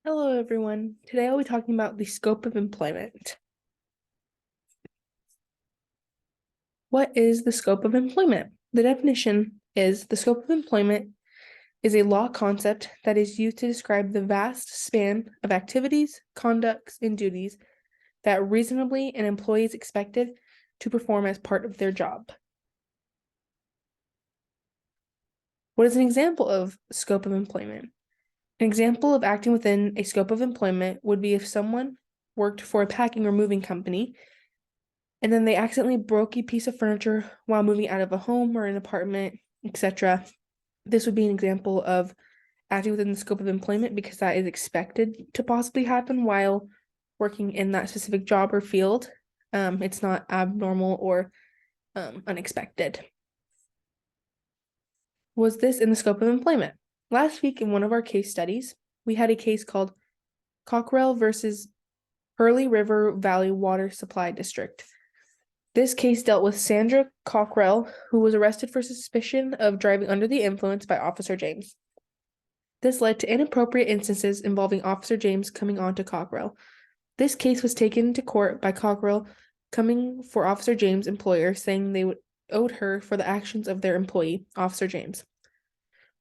Hello, everyone. Today I'll be talking about the scope of employment. What is the scope of employment? The definition is the scope of employment is a law concept that is used to describe the vast span of activities, conducts, and duties that reasonably an employee is expected to perform as part of their job. What is an example of scope of employment? An example of acting within a scope of employment would be if someone worked for a packing or moving company and then they accidentally broke a piece of furniture while moving out of a home or an apartment, etc. This would be an example of acting within the scope of employment because that is expected to possibly happen while working in that specific job or field. It's not abnormal or unexpected. Was this in the scope of employment? Last week in one of our case studies, we had a case called Cockrell versus Hurley River Valley Water Supply District. This case dealt with Sandra Cockrell, who was arrested for suspicion of driving under the influence by Officer James. This led to inappropriate instances involving Officer James coming on to Cockrell. This case was taken to court by Cockrell coming for Officer James' employer, saying they owed her for the actions of their employee, Officer James.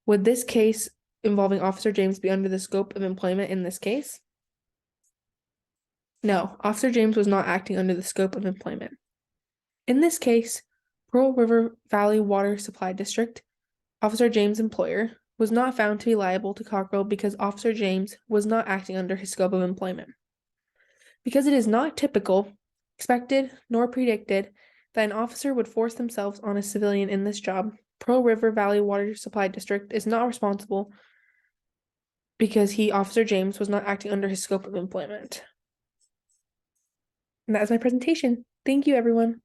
Would this case involving Officer James be under the scope of employment in this case? No, Officer James was not acting under the scope of employment. In this case, Pearl River Valley Water Supply District, Officer James' employer, was not found to be liable to Cockrell because Officer James was not acting under his scope of employment. Because it is not typical, expected, nor predicted that an officer would force themselves on a civilian in this job, Pearl River Valley Water Supply District is not responsible because Officer James, was not acting under his scope of employment. And that is my presentation. Thank you, everyone.